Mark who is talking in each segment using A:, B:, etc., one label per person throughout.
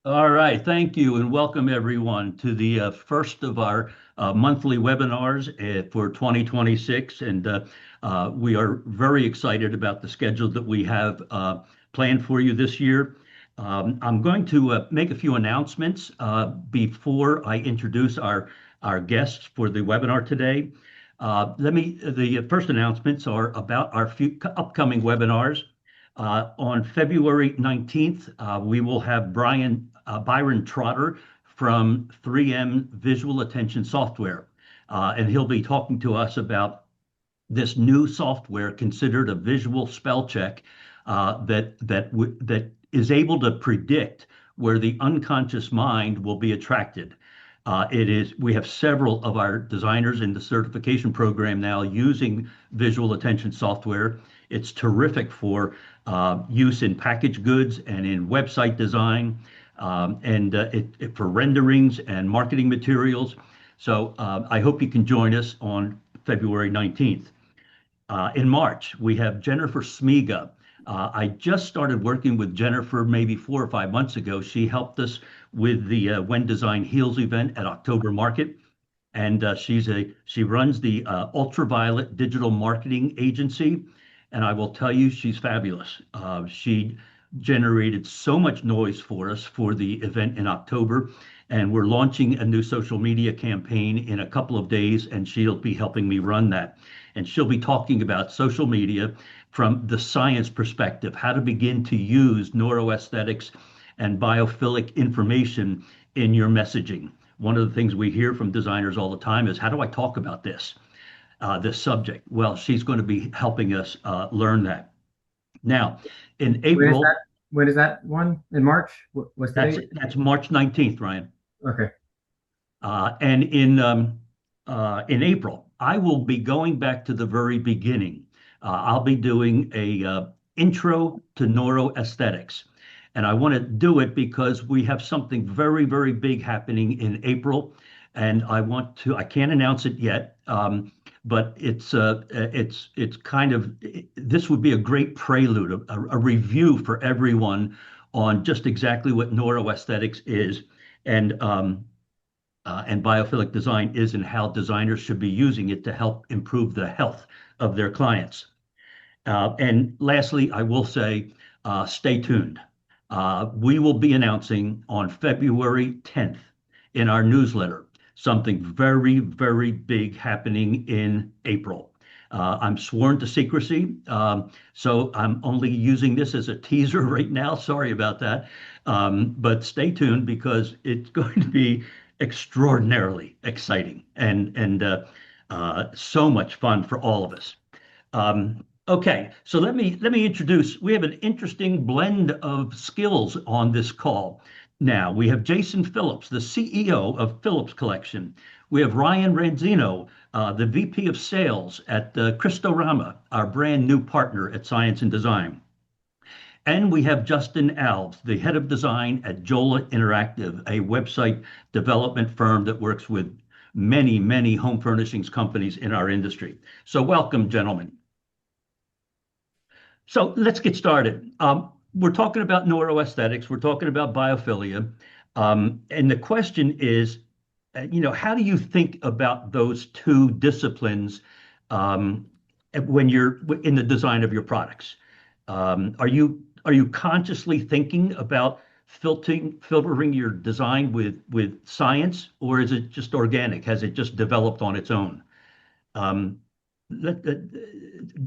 A: All right, thank you, and welcome everyone to the first of our monthly webinars for 2026. And we are very excited about the schedule that we have planned for you this year. I'm going to make a few announcements before I introduce our guests for the webinar today. The first announcements are about our few upcoming webinars. On February 19th, we will have Byron Trotter from 3M Visual Attention Software, and he'll be talking to us about this new software considered a visual spell check that is able to predict where the unconscious mind will be attracted. We have several of our designers in the certification program now using visual attention software. It's terrific for use in packaged goods and in website design, for renderings and marketing materials. So I hope you can join us on February 19th. In March, we have Jennifer Smiga. I just started working with Jennifer maybe 4 or 5 months ago. She helped us with the When Design Heals event at October Market. And she runs the Ultraviolet Digital Marketing Agency. And I will tell you, she's fabulous. She generated so much noise for us for the event in October. And we're launching a new social media campaign in a couple of days, and she'll be helping me run that. And she'll be talking about social media from the science perspective, how to begin to use neuroaesthetics and biophilic information in your messaging. One of the things we hear from designers all the time is, how do I talk about this subject? Well, she's going to be helping us learn that. Now, in
B: When is
A: April,
B: that? When is that one? In March? What's the
A: that's
B: date?
A: that's March 19th, Ryan.
B: Okay.
A: And in April, I will be going back to the very beginning. I'll be doing a intro to neuroaesthetics. And I want to do it because we have something very, very big happening in April. And I can't announce it yet, but it's kind of, this would be a great prelude, a review for everyone on just exactly what neuroaesthetics is. And biophilic design is, and how designers should be using it to help improve the health of their clients. And lastly, I will say, stay tuned. We will be announcing on February 10th in our newsletter something very, very big happening in April. I'm sworn to secrecy, so I'm only using this as a teaser right now. Sorry about that. But stay tuned because it's going to be extraordinarily exciting and so much fun for all of us. Okay, so let me introduce. We have an interesting blend of skills on this call. Now we have Jason Phillips, the CEO of Phillips Collection. We have Ryan Ranzino, the VP of Sales at Crystorama, our brand new partner at Science and Design. And we have Justin Alves, the head of design at Jola Interactive, a website development firm that works with many, many home furnishings companies in our industry. So welcome, gentlemen. So let's get started. We're talking about neuroaesthetics. We're talking about biophilia. And the question is, how do you think about those two disciplines when you're in the design of your products? Are you consciously thinking about filtering your design with science, or is it just organic? Has it just developed on its own? Um, let, let-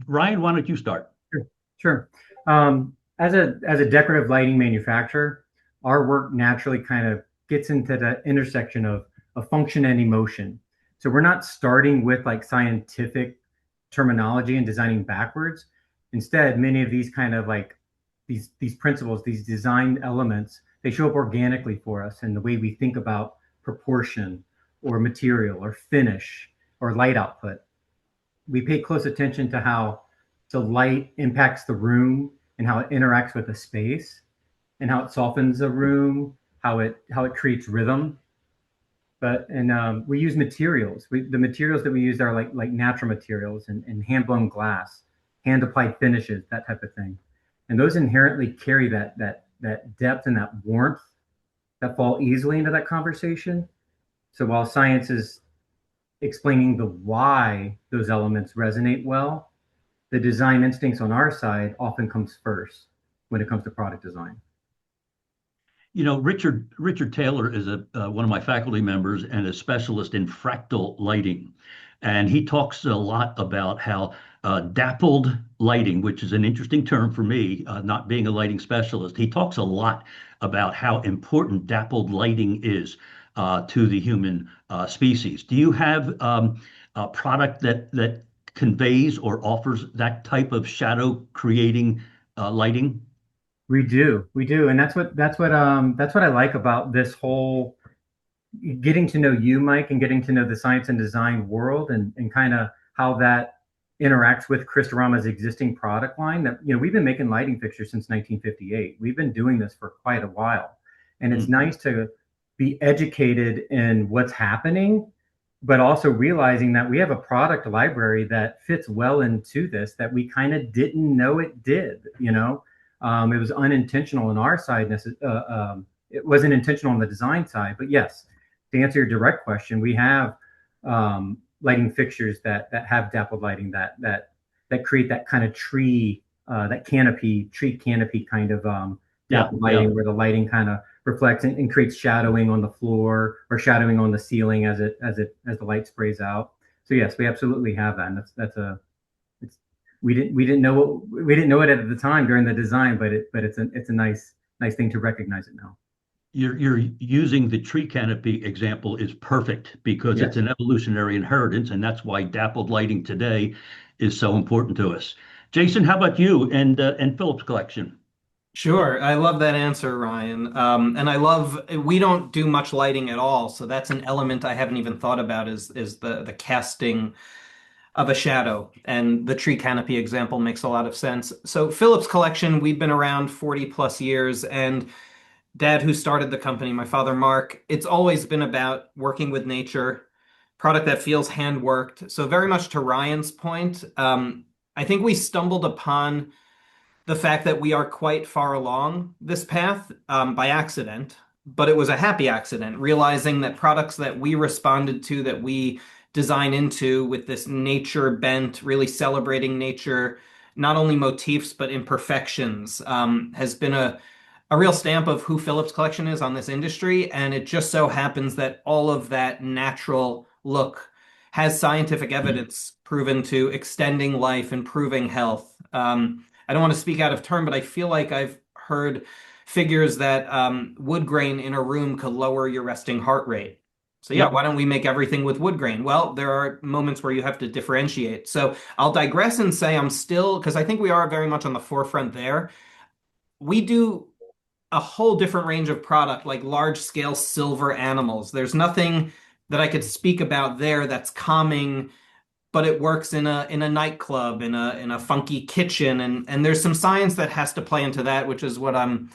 A: Ryan, why don't you start?
B: Sure. Sure. As a decorative lighting manufacturer, our work naturally kind of gets into the intersection of function and emotion. So we're not starting with like scientific terminology and designing backwards. Instead, many of these kind of like these principles, these design elements, they show up organically for us in the way we think about proportion or material or finish or light output. We pay close attention to how the light impacts the room and how it interacts with the space and how it softens the room, how it creates rhythm. But and we use materials. The materials that we use are like natural materials and hand blown glass, hand applied finishes, that type of thing. And those inherently carry that depth and that warmth that fall easily into that conversation. So while science is explaining the why those elements resonate well, the design instincts on our side often comes first when it comes to product design.
A: You know, Richard Taylor is one of my faculty members and a specialist in fractal lighting, and he talks a lot about how dappled lighting, which is an interesting term for me, not being a lighting specialist. He talks a lot about how important dappled lighting is to the human species. Do you have a product that conveys or offers that type of shadow creating lighting?
B: We do, and that's what I like about this whole getting to know you, Mike, and getting to know the science and design world, and kind of how that interacts with Crystorama's existing product line. That we've been making lighting fixtures since 1958. We've been doing this for quite a while, and it's
A: Mm.
B: nice to be educated in what's happening, but also realizing that we have a product library that fits well into this that we kind of didn't know it did. It was unintentional on our side. It wasn't intentional on the design side, but yes, to answer your direct question, we have lighting fixtures that have dappled lighting that create that kind of tree canopy kind of
A: Yeah,
B: dappled
A: yeah.
B: lighting where the lighting kind of reflects and creates shadowing on the floor or shadowing on the ceiling as the light sprays out. So yes, we absolutely have that, and that's a it's we didn't know it at the time during the design, but it's a nice thing to recognize it now.
A: You're using the tree canopy example is perfect because it's
B: Yes.
A: an evolutionary inheritance, and that's why dappled lighting today is so important to us. Jason, how about you and Phillips Collection?
C: Sure, I love that answer, Ryan. And I love we don't do much lighting at all, so that's an element I haven't even thought about is the casting of a shadow. And the tree canopy example makes a lot of sense. So Phillips Collection, we've been around 40 plus years, and Dad, who started the company, my father Mark, it's always been about working with nature, product that feels hand worked. So very much to Ryan's point, I think we stumbled upon the fact that we are quite far along this path by accident, but it was a happy accident, realizing that products that we responded to, that we design into with this nature bent, really celebrating nature, not only motifs, but imperfections, has been a real stamp of who Phillips Collection is on this industry. And it just so happens that all of that natural look has scientific evidence proven to extending life, improving health. I don't want to speak out of turn, but I feel like I've heard figures that wood grain in a room could lower your resting heart rate. So yeah,
A: Yep.
C: why don't we make everything with wood grain? Well, there are moments where you have to differentiate. So I'll digress and say I'm still, because I think we are very much on the forefront there. We do a whole different range of product, like large scale silver animals. There's nothing that I could speak about there that's calming, but it works in a nightclub, in a funky kitchen, and there's some science that has to play into that, which is what I'm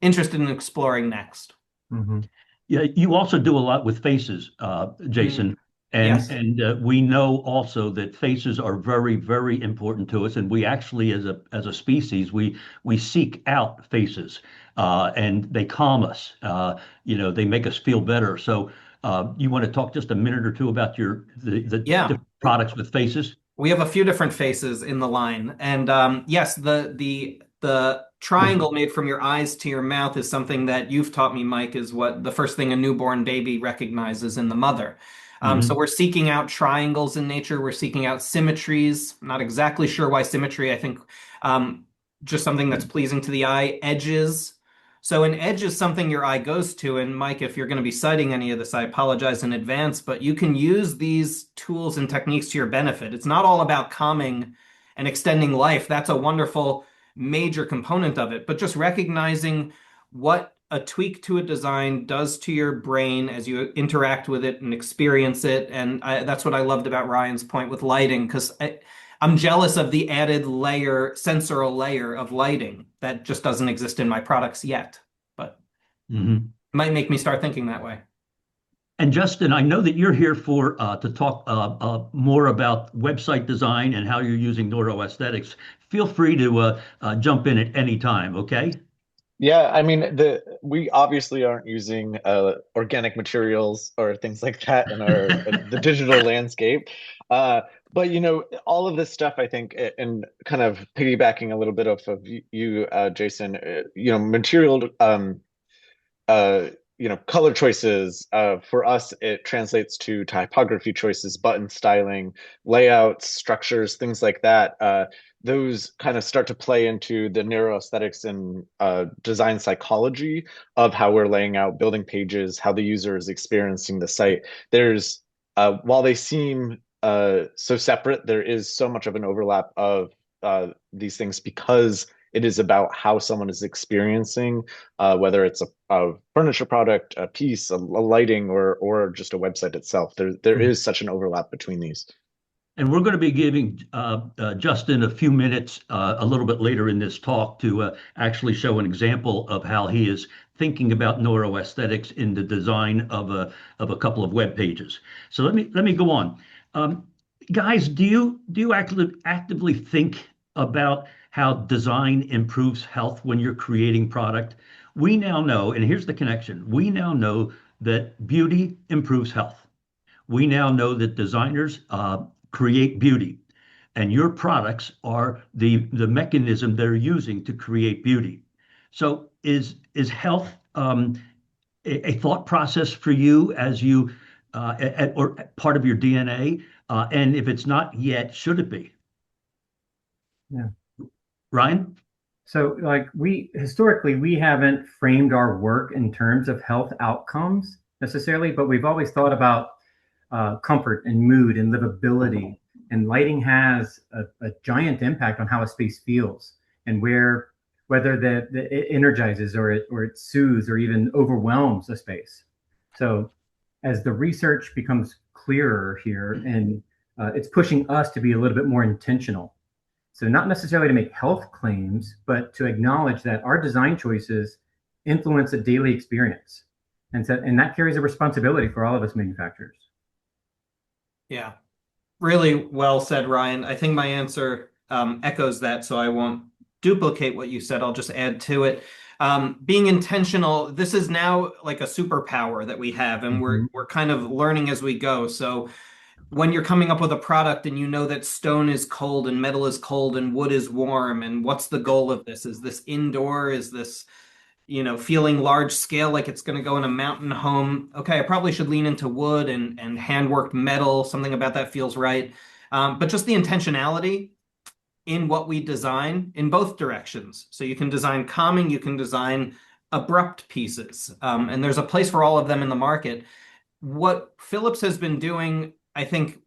C: interested in exploring next.
B: Hmm.
A: Yeah, you also do a lot with faces,
C: Mm,
A: Jason, and
C: yes.
A: and we know also that faces are very, very important to us, and we actually, as a species, we seek out faces, and they calm us. They make us feel better. So, you want to talk just a minute or two about the
C: Yeah.
A: different products with faces?
C: We have a few different faces in the line, and yes, the triangle made from your eyes to your mouth is something that you've taught me, Mike, is what the first thing a newborn baby recognizes in the mother. So
A: Hmm.
C: we're seeking out triangles in nature. We're seeking out symmetries. Not exactly sure why symmetry. I think um, just something that's pleasing to the eye. Edges. So an edge is something your eye goes to. And Mike, if you're going to be citing any of this, I apologize in advance, but you can use these tools and techniques to your benefit. It's not all about calming and extending life. That's a wonderful major component of it, but just recognizing what a tweak to a design does to your brain as you interact with it and experience it. And that's what I loved about Ryan's point with lighting, because I'm jealous of the added layer, sensorial layer of lighting that just doesn't exist in my products yet, but
A: Hmm.
C: might make me start thinking that way.
A: And Justin, I know that you're here for to talk more about website design and how you're using neuroaesthetics. Feel free to jump in at any time, okay?
D: Yeah, I mean, the we obviously aren't using organic materials or things like that in our the digital landscape. Uh, but all of this stuff, I think, and kind of piggybacking a little bit of you, Jason, material uh, color choices. For us, it translates to typography choices, button styling, layouts, structures, things like that. Those kind of start to play into the neuroaesthetics and design psychology of how we're laying out building pages, how the user is experiencing the site. There's while they seem so separate, there is so much of an overlap of these things because it is about how someone is experiencing whether it's a furniture product, a piece, a lighting, or just a website itself. There is such an overlap between these.
A: And we're going to be giving Justin a few minutes a little bit later in this talk to actually show an example of how he is thinking about neuroaesthetics in the design of a couple of web pages. So let me go on. Guys, do you actively think about how design improves health when you're creating product? We now know, and here's the connection, we now know that beauty improves health. We now know that designers create beauty, and your products are the mechanism they're using to create beauty. So is health a thought process for you as you or part of your DNA? And if it's not yet, should it be?
B: Yeah.
A: Ryan?
B: So, like, we historically we haven't framed our work in terms of health outcomes necessarily, but we've always thought about comfort and mood and livability. And lighting has a giant impact on how a space feels and whether it energizes or it soothes or even overwhelms a space. So, as the research becomes clearer here, and it's pushing us to be a little bit more intentional, so not necessarily to make health claims, but to acknowledge that our design choices influence a daily experience. And that carries a responsibility for all of us manufacturers.
C: Yeah, really well said, Ryan. I think my answer echoes that, so I won't duplicate what you said. I'll just add to it. Being intentional, this is now like a superpower that we have, and
B: Mm-hmm.
C: we're kind of learning as we go. So when you're coming up with a product and you know that stone is cold and metal is cold and wood is warm, and what's the goal of this? Is this indoor? Is this, feeling large scale like it's going to go in a mountain home? Okay, I probably should lean into wood and hand worked metal. Something about that feels right. But just the intentionality in what we design in both directions. So you can design calming, you can design abrupt pieces, and there's a place for all of them in the market. What Phillips has been doing, I think,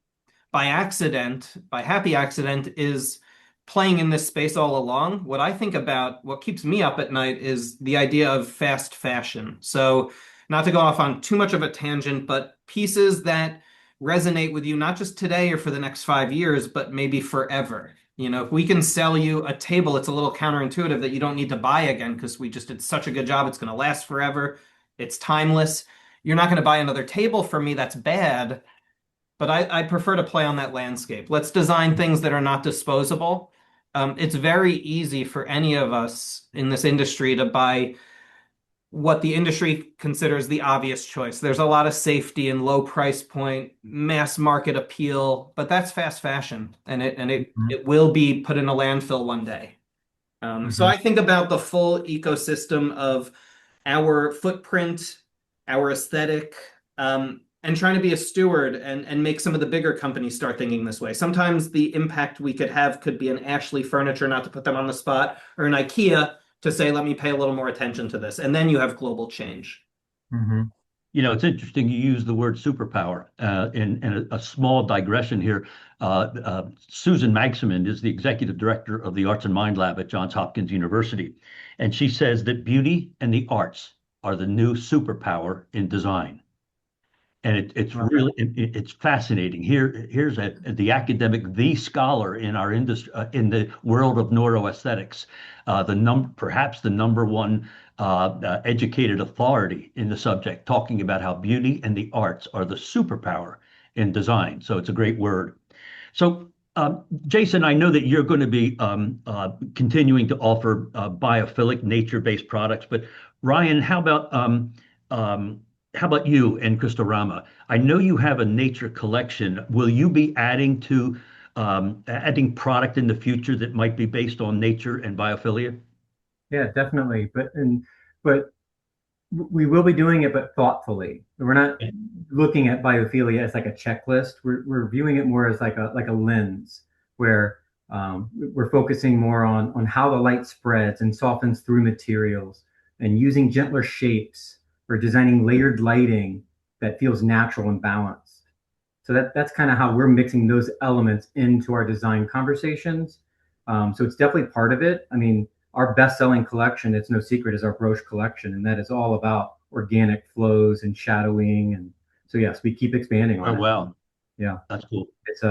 C: by accident, by happy accident, is playing in this space all along. What I think about, what keeps me up at night is the idea of fast fashion. So, not to go off on too much of a tangent, but pieces that resonate with you, not just today or for the next 5 years, but maybe forever. If we can sell you a table, it's a little counterintuitive that you don't need to buy again because we just did such a good job. It's going to last forever. It's timeless. You're not going to buy another table from me. That's bad. But I prefer to play on that landscape. Let's design things that are not disposable. It's very easy for any of us in this industry to buy what the industry considers the obvious choice. There's a lot of safety and low price point, mass market appeal, but that's fast fashion, and it will be put in a landfill one day. So
B: Mm-hmm.
C: I think about the full ecosystem of our footprint, our aesthetic, and trying to be a steward and make some of the bigger companies start thinking this way. Sometimes the impact we could have could be an Ashley Furniture, not to put them on the spot, or an IKEA to say, let me pay a little more attention to this. And then you have global change.
B: Mm-hmm.
A: It's interesting you use the word superpower. In a small digression here, Susan Magsamen is the executive director of the Arts and Mind Lab at Johns Hopkins University. And she says that beauty and the arts are the new superpower in design. And it's
B: Wow.
A: really it's fascinating. Here's the academic, the scholar in our industry, in the world of neuroaesthetics, perhaps the number one educated authority in the subject, talking about how beauty and the arts are the superpower in design. So it's a great word. So Jason, I know that you're going to be continuing to offer biophilic nature-based products, but Ryan, how about you and Crystorama? I know you have a nature collection. Will you be adding product in the future that might be based on nature and biophilia?
B: Yeah, definitely. But we will be doing it, but thoughtfully. We're not looking at biophilia as like a checklist. We're viewing it more as like a lens where we're focusing more on how the light spreads and softens through materials and using gentler shapes or designing layered lighting that feels natural and balanced. So that's kind of how we're mixing those elements into our design conversations. So it's definitely part of it. I mean, our best-selling collection, it's no secret, is our brooch collection, and that is all about organic flows and shadowing. And so yes, we keep expanding
A: Oh,
B: on it.
A: wow.
B: Yeah,
A: That's cool.
B: it's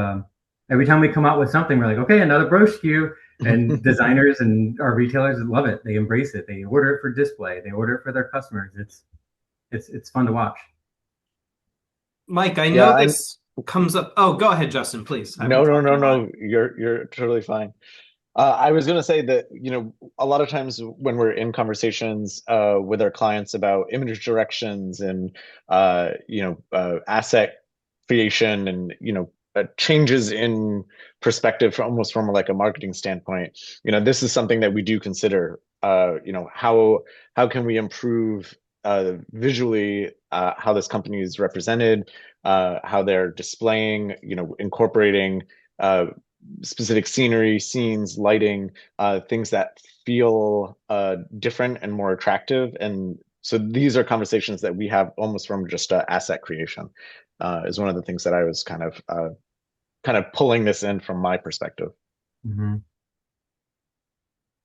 B: every time we come out with something, we're like, okay, another brooch SKU, and designers and our retailers love it. They embrace it. They order it for display. They order it for their customers. It's fun to watch.
C: Mike, I
D: Yeah,
C: know this comes up. Oh, go ahead, Justin, please. I've been
D: no, no,
C: talking
D: no,
C: a lot.
D: no. You're totally fine. I was going to say that, a lot of times when we're in conversations with our clients about image directions and asset creation and changes in perspective from almost from like a marketing standpoint, this is something that we do consider. How can we improve visually how this company is represented, how they're displaying, incorporating specific scenery, scenes, lighting, things that feel different and more attractive. And so these are conversations that we have almost from just asset creation, is one of the things that I was kind of pulling this in from my perspective.
B: Mm-hmm.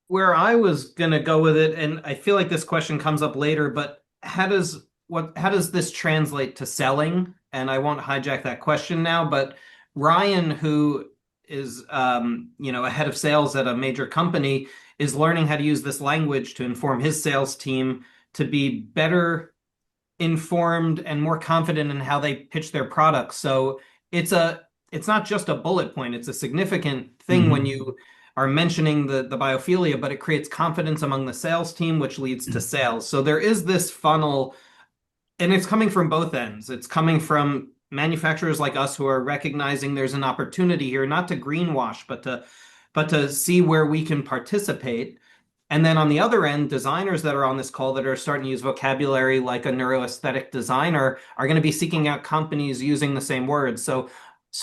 C: Where I was gonna go with it, and I feel like this question comes up later, but how does this translate to selling? And I won't hijack that question now, but Ryan, who is a head of sales at a major company, is learning how to use this language to inform his sales team to be better informed and more confident in how they pitch their products. So it's not just a bullet point, it's a significant thing when
A: Mhm.
C: you are mentioning the biophilia, but it creates confidence among the sales team, which leads to sales. So there is this funnel, and it's coming from both ends. It's coming from manufacturers like us who are recognizing there's an opportunity here, not to greenwash, but to see where we can participate. And then on the other end, designers that are on this call that are starting to use vocabulary like a neuroaesthetic designer are going to be seeking out companies using the same words. So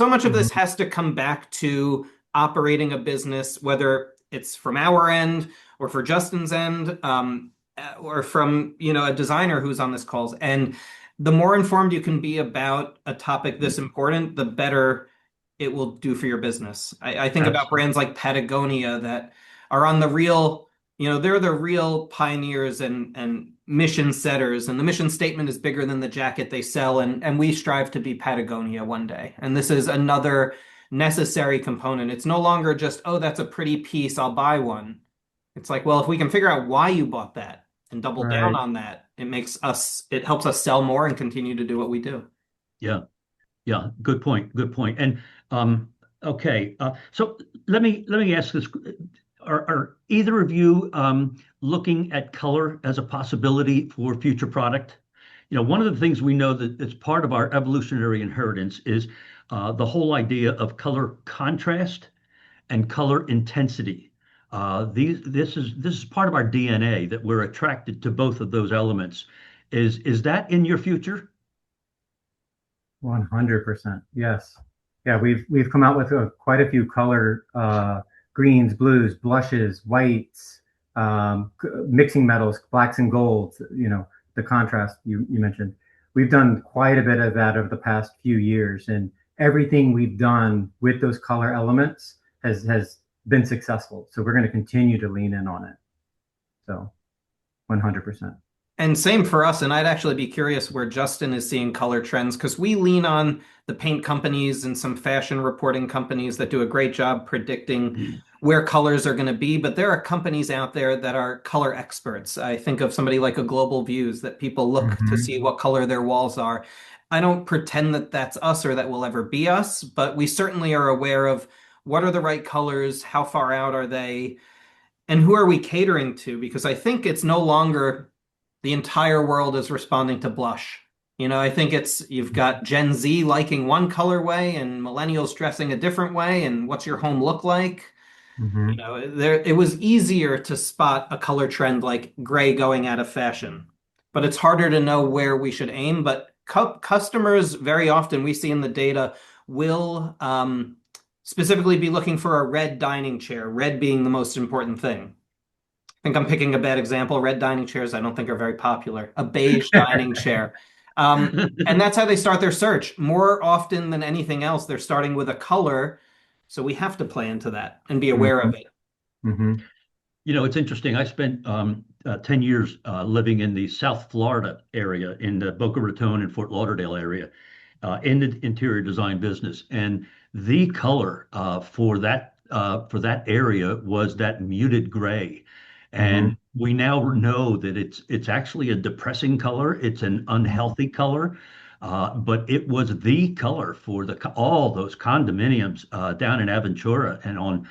C: much of this
B: Mm-hmm.
C: has to come back to operating a business, whether it's from our end or for Justin's end, or from a designer who's on this calls. And the more informed you can be about a topic this important, the better it will do for your business. I think about
A: Absolutely.
C: brands like Patagonia that are on the real, they're the real pioneers and mission setters, and the mission statement is bigger than the jacket they sell, and we strive to be Patagonia one day. And this is another necessary component. It's no longer just, oh, that's a pretty piece, I'll buy one. It's like, well, if we can figure out why you bought that and double down
B: Right.
C: on that, it helps us sell more and continue to do what we do.
A: Yeah. Yeah. Good point. Good point. And okay. So let me ask this. Are either of you looking at color as a possibility for future product? One of the things we know that it's part of our evolutionary inheritance is the whole idea of color contrast and color intensity. This is part of our DNA that we're attracted to both of those elements. Is that in your future?
B: 100%. Yes. Yeah, we've come out with quite a few color greens, blues, blushes, whites, mixing metals, blacks and golds, the contrast you mentioned. We've done quite a bit of that over the past few years, and everything we've done with those color elements has been successful. So we're going to continue to lean in on it. So 100%.
C: And same for us. And I'd actually be curious where Justin is seeing color trends because we lean on the paint companies and some fashion reporting companies that do a great job predicting where colors are going to be. But there are companies out there that are color experts. I think of somebody like a Global Views that people look to
B: Mm-hmm.
C: see what color their walls are. I don't pretend that that's us or that will ever be us, but we certainly are aware of What are the right colors? How far out are they? And who are we catering to? Because I think it's no longer the entire world is responding to blush. I think it's you've got Gen Z liking one colorway and millennials dressing a different way, and what's your home look like?
B: Hmm.
C: It was easier to spot a color trend like gray going out of fashion, but it's harder to know where we should aim. But customers very often we see in the data will specifically be looking for a red dining chair, red being the most important thing. I think I'm picking a bad example. Red dining chairs, I don't think are very popular. A beige dining chair. And that's how they start their search. More often than anything else, they're starting with a color. So we have to play into that and be aware
B: Hmm.
C: of it.
B: Hmm.
A: It's interesting. I spent 10 years living in the South Florida area, in the Boca Raton and Fort Lauderdale area, in the interior design business. And the color for that area was that muted gray.
B: Hmm.
A: And we now know that it's actually a depressing color. It's an unhealthy color. But it was the color for all those condominiums down in Aventura and on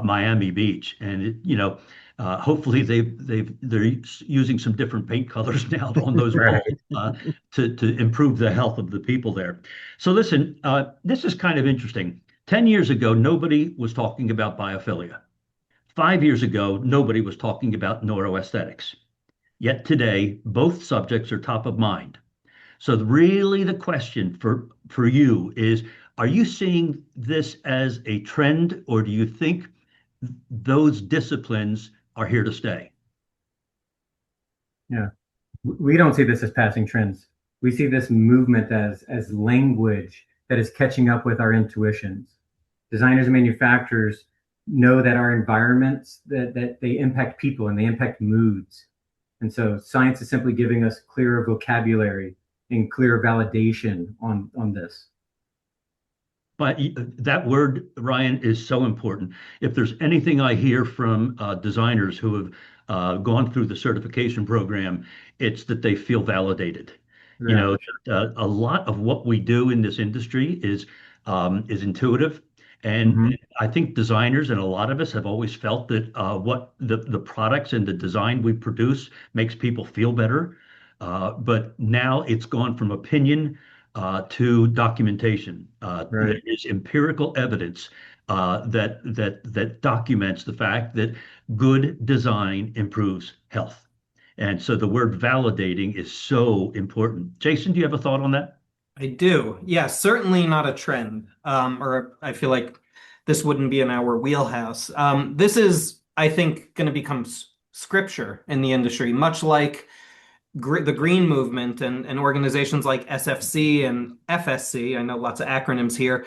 A: Miami Beach. And hopefully they're using some different paint colors now on those walls
B: Right.
A: to improve the health of the people there. So listen, this is kind of interesting. 10 years ago, nobody was talking about biophilia. 5 years ago, nobody was talking about neuroaesthetics. Yet today, both subjects are top of mind. So really the question for you is, are you seeing this as a trend, or do you think those disciplines are here to stay?
B: Yeah. We don't see this as passing trends. We see this movement as language that is catching up with our intuitions. Designers and manufacturers know that our environments that they impact people and they impact moods. And so science is simply giving us clearer vocabulary and clearer validation on this.
A: But that word, Ryan, is so important. If there's anything I hear from designers who have gone through the certification program, it's that they feel validated. You
B: Right.
A: know, a lot of what we do in this industry is intuitive, and
B: Hmm.
A: I think designers and a lot of us have always felt that what the products and the design we produce makes people feel better. But now it's gone from opinion to documentation. There
B: Right.
A: is empirical evidence that documents the fact that good design improves health. And so the word validating is so important. Jason, do you have a thought on that?
C: I do. Yeah, certainly not a trend. Or I feel like this wouldn't be in our wheelhouse. This is, I think, going to become scripture in the industry, much like the green movement and organizations like SFC and FSC. I know lots of acronyms here.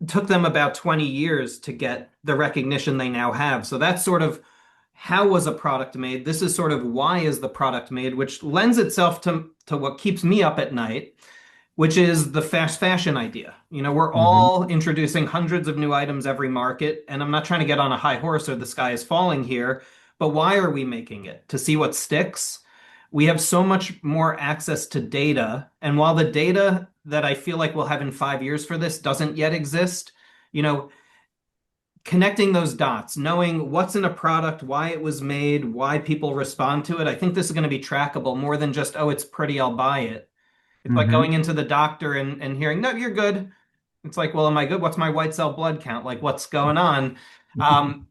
C: Took them about 20 years to get the recognition they now have. So that's sort of how was a product made? This is sort of why is the product made, which lends itself to what keeps me up at night, which is the fast fashion idea. We're
B: Hmm.
C: all introducing hundreds of new items every market, and I'm not trying to get on a high horse or the sky is falling here, but why are we making it? To see what sticks? We have so much more access to data, and while the data that I feel like we'll have in 5 years for this doesn't yet exist, you know, connecting those dots, knowing what's in a product, why it was made, why people respond to it, I think this is going to be trackable more than just, oh, it's pretty, I'll buy it. It's like
B: Hmm.
C: going into the doctor and hearing, no, you're good. It's like, well, am I good? What's my white cell blood count? Like, what's going on? Um,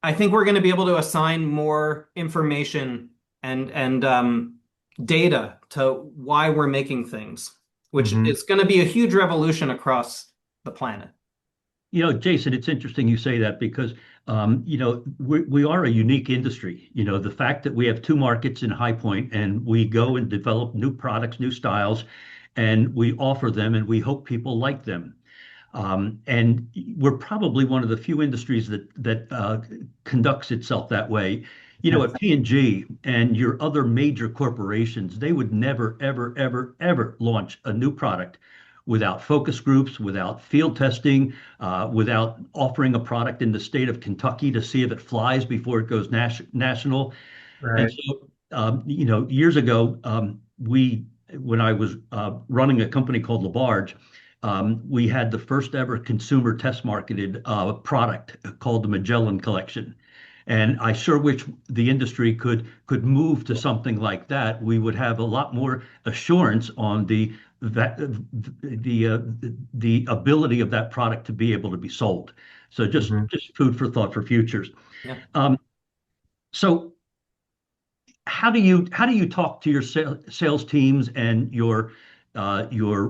C: I think we're going to be able to assign more information and data to why we're making things, which
B: Hmm.
C: is going to be a huge revolution across the planet.
A: Jason, it's interesting you say that because, we are a unique industry. The fact that we have two markets in High Point and we go and develop new products, new styles, and we offer them and we hope people like them. And we're probably one of the few industries that conducts itself that way.
B: Yes.
A: At P&G and your other major corporations, they would never, ever, ever, ever launch a new product without focus groups, without field testing, without offering a product in the state of Kentucky to see if it flies before it goes national. And
B: Right.
A: so, years ago, when I was running a company called Labarge, we had the first ever consumer test marketed product called the Magellan Collection. And I sure wish the industry could move to something like that. We would have a lot more assurance on that, the ability of that product to be able to be sold. So
B: Mhm.
A: just food for thought for futures.
C: Yeah.
A: So how do you talk to your sales teams and your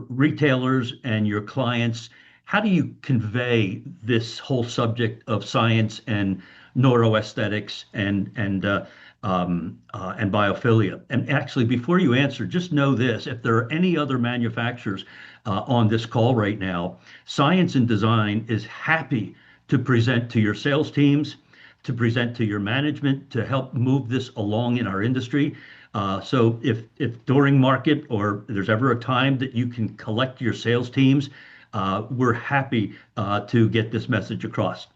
A: retailers and your clients? How do you convey this whole subject of science and neuroaesthetics and biophilia? And actually, before you answer, just know this: if there are any other manufacturers on this call right now, Science and Design is happy to present to your sales teams, to present to your management, to help move this along in our industry. So if during market or there's ever a time that you can collect your sales teams, we're happy to get this message across.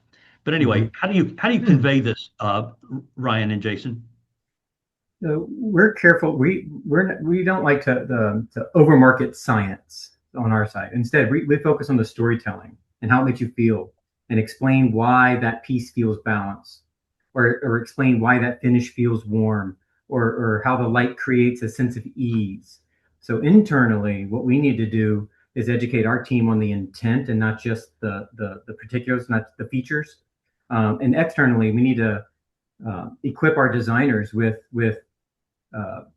A: But anyway,
B: Mhm.
A: how do you convey this, Ryan and Jason?
B: So we're careful. We don't like to overmarket science on our side. Instead, we focus on the storytelling and how it makes you feel, and explain why that piece feels balanced, or explain why that finish feels warm, or how the light creates a sense of ease. So internally, what we need to do is educate our team on the intent and not just the particulars, not the features. And externally, we need to equip our designers with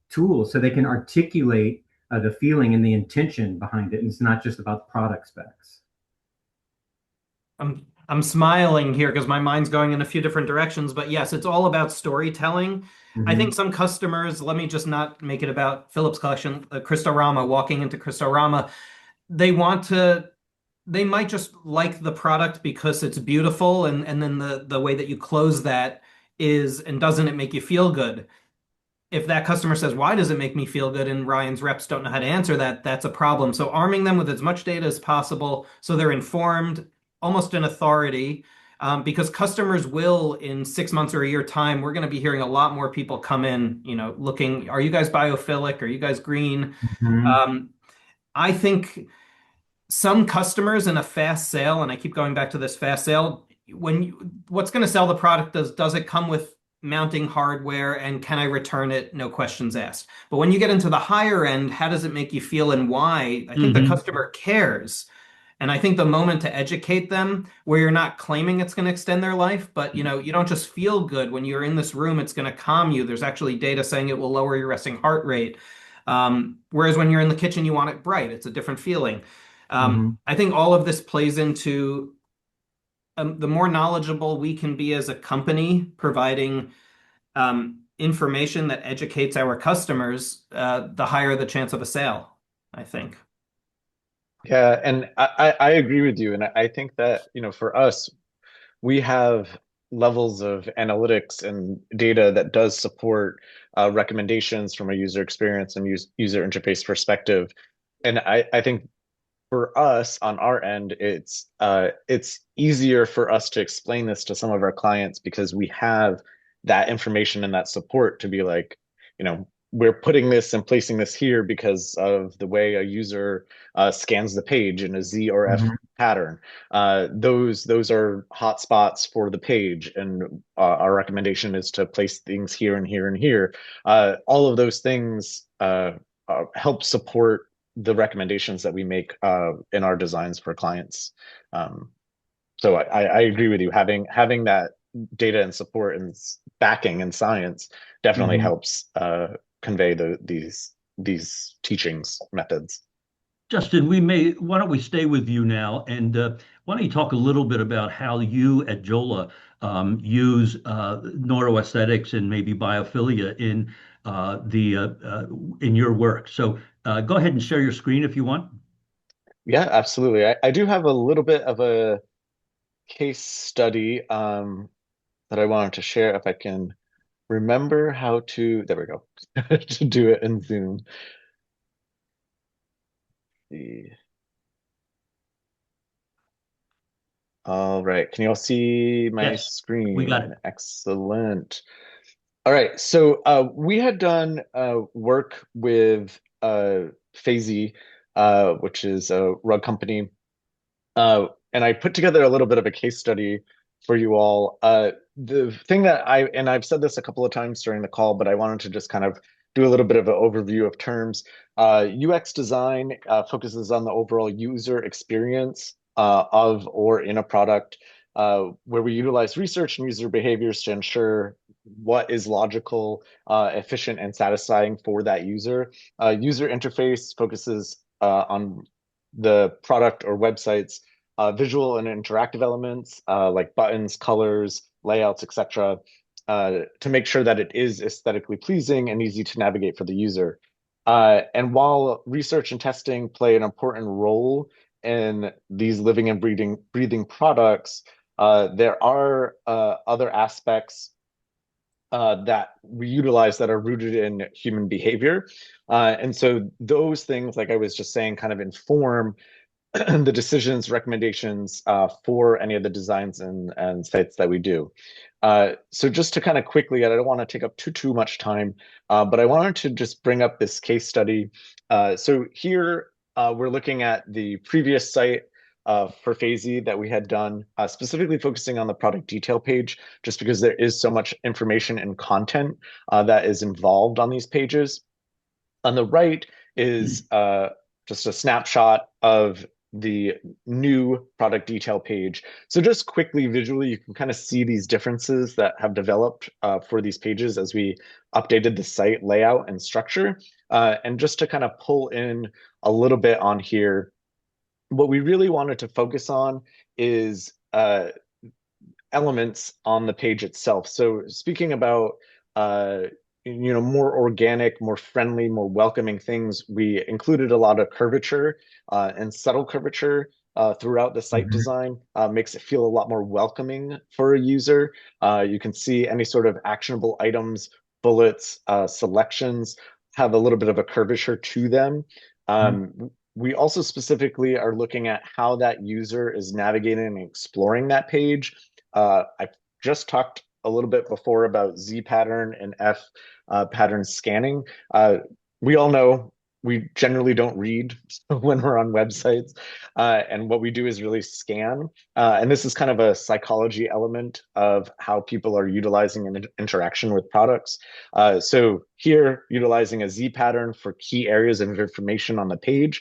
B: tools so they can articulate the feeling and the intention behind it. And it's not just about the product specs.
C: I'm smiling here because my mind's going in a few different directions, but yes, it's all about storytelling. I think
B: Mm-hmm.
C: some customers, let me just not make it about Phillips Collection, Crystorama, walking into Crystorama, they want to, they might just like the product because it's beautiful, and then the way that you close that is, and doesn't it make you feel good? If that customer says, why does it make me feel good? And Ryan's reps don't know how to answer that, that's a problem. So arming them with as much data as possible so they're informed, almost an authority, because customers will, in 6 months or a year time, we're going to be hearing a lot more people come in, looking, are you guys biophilic? Are you guys green?
B: Mm-hmm.
C: Um, I think some customers in a fast sale, and I keep going back to this fast sale, what's going to sell the product, does it come with mounting hardware, and can I return it? No questions asked. But when you get into the higher end, how does it make you feel and why? I think the
A: Hmm.
C: customer cares. And I think the moment to educate them, where you're not claiming it's going to extend their life, but you don't just feel good when you're in this room, it's going to calm you. There's actually data saying it will lower your resting heart rate. Whereas when you're in the kitchen, you want it bright. It's a different feeling.
B: Mm-hmm.
C: I think all of this plays into, the more knowledgeable we can be as a company, providing information that educates our customers, the higher the chance of a sale, I think.
D: Yeah, and I agree with you. And I think that, for us, we have levels of analytics and data that does support recommendations from a user experience and user interface perspective. And I think for us on our end, it's easier for us to explain this to some of our clients because we have that information and that support to be like, we're putting this and placing this here because of the way a user scans the page in a Z or F
B: Mm-hmm.
D: pattern. Those are hot spots for the page, and our recommendation is to place things here and here and here. All of those things help support the recommendations that we make in our designs for clients. Um, so I agree with you. Having that data and support and backing and science definitely
B: Mm-hmm.
D: helps convey these teachings methods.
A: Justin, why don't we stay with you now? And why don't you talk a little bit about how you at Jola use neuroaesthetics and maybe biophilia in your work? So go ahead and share your screen if you want.
D: Yeah, absolutely. I do have a little bit of a case study that I wanted to share if I can remember how to, there we go, to do it in Zoom. The- All right. Can you all see my
A: Yes, we got
D: screen?
A: it.
D: Excellent. All right. So we had done work with Feizy which is a rug company. And I put together a little bit of a case study for you all. The thing that and I've said this a couple of times during the call, but I wanted to just kind of do a little bit of an overview of terms. UX design focuses on the overall user experience of or in a product, where we utilize research and user behaviors to ensure what is logical, efficient, and satisfying for that user. User interface focuses on the product or website's visual and interactive elements like buttons, colors, layouts, etc., to make sure that it is aesthetically pleasing and easy to navigate for the user. And while research and testing play an important role in these living and breathing products, there are other aspects that we utilize that are rooted in human behavior. And so those things, like I was just saying, kind of inform the decisions, recommendations for any of the designs and sites that we do. So just to kind of quickly, I don't want to take up too much time, but I wanted to just bring up this case study. So here we're looking at the previous site for Feizy that we had done, specifically focusing on the product detail page, just because there is so much information and content that is involved on these pages. On the right is just a snapshot of the new product detail page. So just quickly visually, you can kind of see these differences that have developed for these pages as we updated the site layout and structure. And just to kind of pull in a little bit on here, what we really wanted to focus on is elements on the page itself. So speaking about more organic, more friendly, more welcoming things, we included a lot of curvature and subtle curvature throughout the site design. Makes it feel a lot more welcoming for a user. You can see any sort of actionable items, bullets, selections have a little bit of a curvature to them. We also specifically are looking at how that user is navigating and exploring that page. I've just talked a little bit before about Z pattern and F pattern scanning. We all know we generally don't read when we're on websites, and what we do is really scan. And this is kind of a psychology element of how people are utilizing an interaction with products. So here, utilizing a Z pattern for key areas of information on the page.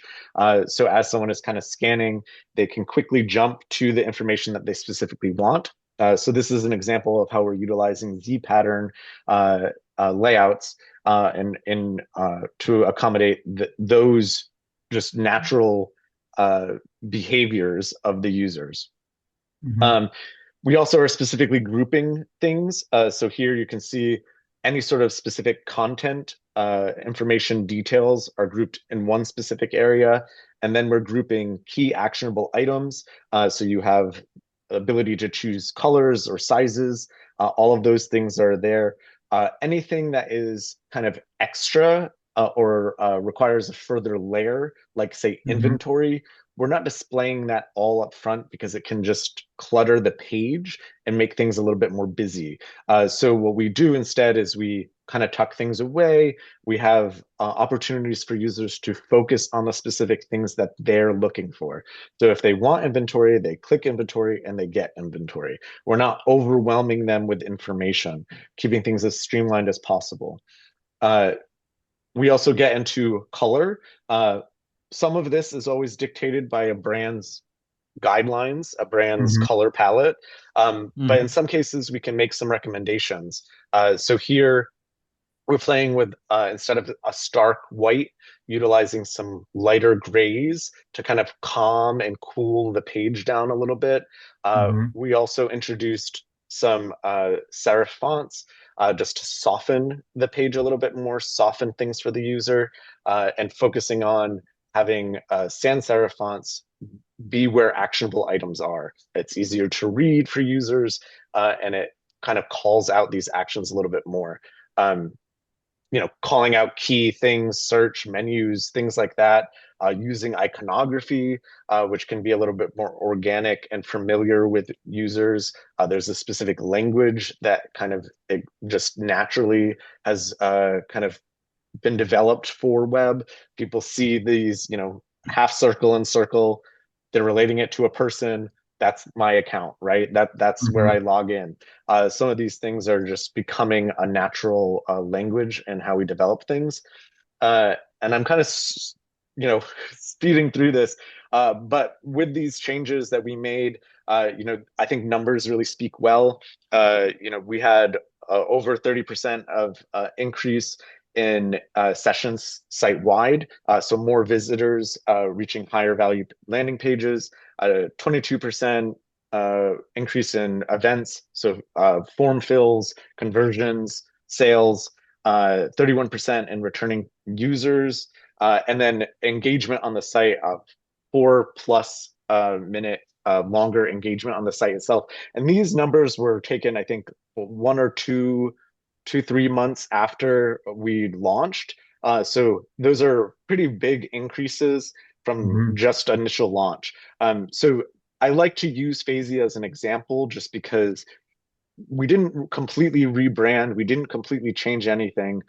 D: So as someone is kind of scanning, they can quickly jump to the information that they specifically want. So this is an example of how we're utilizing Z pattern layouts and to accommodate those just natural behaviors of the users. We also are specifically grouping things. So here you can see any sort of specific content, information details are grouped in one specific area. And then we're grouping key actionable items. So you have ability to choose colors or sizes. All of those things are there. Anything that is kind of extra or requires a further layer, like say inventory, we're not displaying that all up front because it can just clutter the page and make things a little bit more busy. So what we do instead is we kind of tuck things away. We have opportunities for users to focus on the specific things that they're looking for. So if they want inventory, they click inventory and they get inventory. We're not overwhelming them with information, keeping things as streamlined as possible. We also get into color. Some of this is always dictated by a brand's guidelines, a brand's color palette. But in some cases, we can make some recommendations. So here, we're playing with, instead of a stark white, utilizing some lighter grays to kind of calm and cool the page down a little bit. We also introduced some serif fonts just to soften the page a little bit more, soften things for the user, and focusing on having sans serif fonts be where actionable items are. It's easier to read for users, and it kind of calls out these actions a little bit more. Calling out key things, search, menus, things like that, using iconography, which can be a little bit more organic and familiar with users. There's a specific language that kind of it just naturally has kind of been developed for web. People see these, half circle and circle. They're relating it to a person. That's my account, right? That's where I
B: Mhm.
D: log in. Some of these things are just becoming a natural language in how we develop things. And I'm kind of, speeding through this. But with these changes that we made, I think numbers really speak well. We had over 30% of increase in sessions site wide. So more visitors reaching higher value landing pages, 22% increase in events. So form fills, conversions, sales, 31% in returning users, and then engagement on the site of 4+ minute longer engagement on the site itself. And these numbers were taken, I think, 1 or 2 to 3 months after we launched. So those are pretty big increases from
B: Mhm.
D: just initial launch. So I like to use Phasey as an example just because we didn't completely rebrand, we didn't completely change anything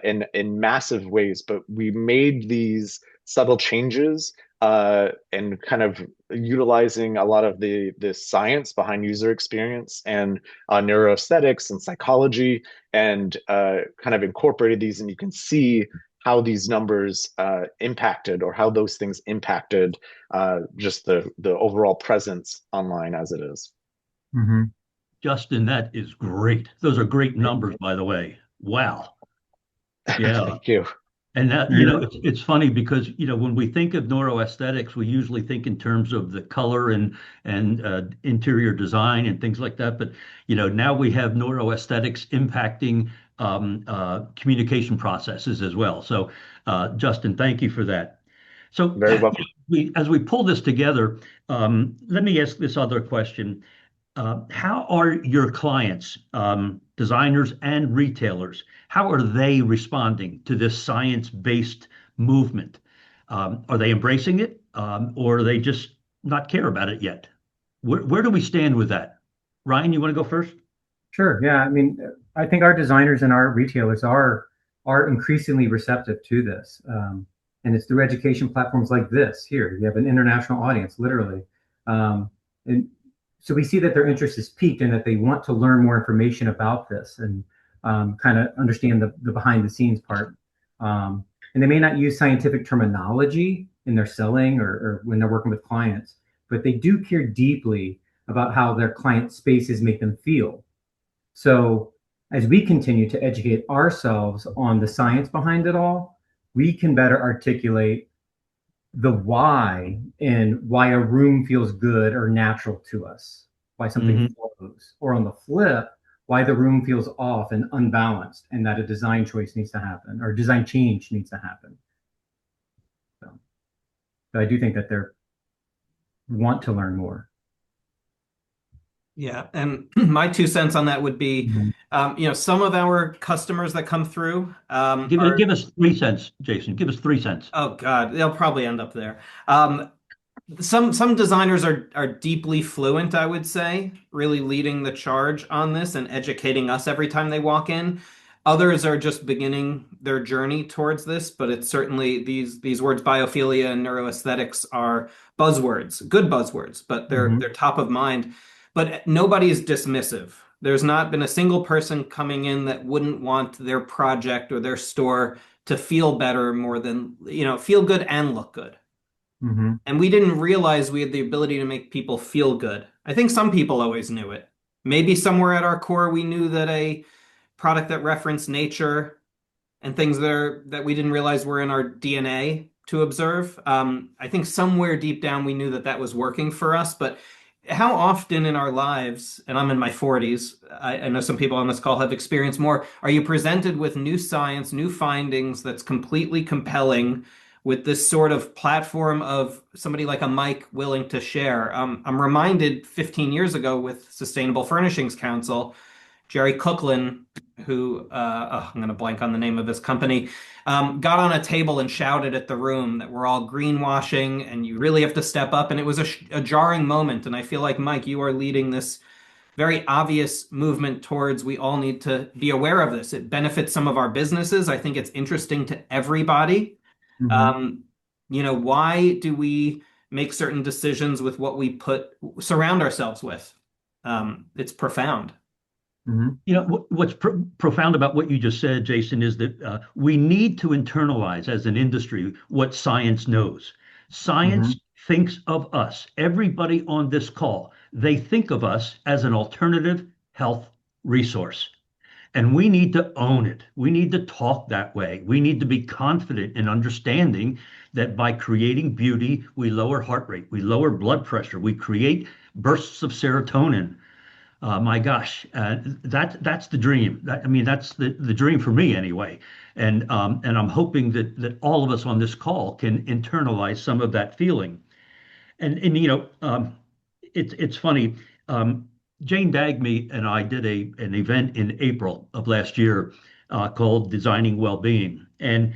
D: in massive ways, but we made these subtle changes and kind of utilizing a lot of the science behind user experience and neuroaesthetics and psychology, and kind of incorporated these, and you can see how these numbers impacted, or how those things impacted just the overall presence online as it is.
B: Mhm.
A: Justin, that is great. Those are great numbers, by the way. Wow. Yeah.
D: Thank you.
A: And that,
B: Yeah.
A: it's funny because, when we think of neuroaesthetics, we usually think in terms of the color and interior design and things like that. But, now we have neuroaesthetics impacting communication processes as well. So, Justin, thank you for that. So,
D: Very welcome.
A: as we pull this together, let me ask this other question. How are your clients, designers and retailers, how are they responding to this science-based movement? Are they embracing it, or are they just not care about it yet? Where do we stand with that? Ryan, you want to go first?
B: Sure. Yeah. I mean, I think our designers and our retailers are increasingly receptive to this, and it's through education platforms like this. Here, you have an international audience, literally, and so we see that their interest is peaked and that they want to learn more information about this and kind of understand the behind the scenes part. And they may not use scientific terminology in their selling or when they're working with clients, but they do care deeply about how their client spaces make them feel. So as we continue to educate ourselves on the science behind it all, we can better articulate the why and why a room feels good or natural to us, why something
A: Hmm.
B: flows, or on the flip, why the room feels off and unbalanced, and that a design choice needs to happen or design change needs to happen. So, so I do think that they want to learn more.
C: Yeah, and my 2 cents on that would be,
B: Mhm.
C: some of our customers that come through
A: Give us 3 cents, Jason. Give us 3 cents.
C: oh God, they'll probably end up there. Um, some designers are deeply fluent, I would say, really leading the charge on this and educating us every time they walk in. Others are just beginning their journey towards this, but it's certainly these words biophilia and neuroaesthetics are buzzwords, good buzzwords, but they're
B: Mhm.
C: top of mind. But nobody is dismissive. There's not been a single person coming in that wouldn't want their project or their store to feel better more than, feel good and look good.
B: Mhm.
C: And we didn't realize we had the ability to make people feel good. I think some people always knew it. Maybe somewhere at our core, we knew that a product that referenced nature and things that we didn't realize were in our DNA to observe. I think somewhere deep down, we knew that that was working for us. But how often in our lives, and I'm in my 40s, I know some people on this call have experienced more, are you presented with new science, new findings that's completely compelling with this sort of platform of somebody like a Mike willing to share? I'm reminded 15 years ago with Sustainable Furnishings Council, Jerry Cooklin, who I'm going to blank on the name of his company, got on a table and shouted at the room that we're all greenwashing and you really have to step up. And it was a jarring moment. And I feel like, Mike, you are leading this very obvious movement towards we all need to be aware of this. It benefits some of our businesses. I think it's interesting to everybody.
B: Mhm.
C: Um, Why do we make certain decisions with what we surround ourselves with? It's profound.
B: Hmm.
A: What's profound about what you just said, Jason, is that we need to internalize as an industry what science knows.
B: Hmm.
A: Science thinks of us, everybody on this call, they think of us as an alternative health resource. And we need to own it. We need to talk that way. We need to be confident in understanding that by creating beauty, we lower heart rate, we lower blood pressure, we create bursts of serotonin. My gosh, that's the dream. I mean, that's the dream for me anyway. And I'm hoping that all of us on this call can internalize some of that feeling. And it's funny. Um, Jane Dagme and I did an event in April of last year called Designing Wellbeing, and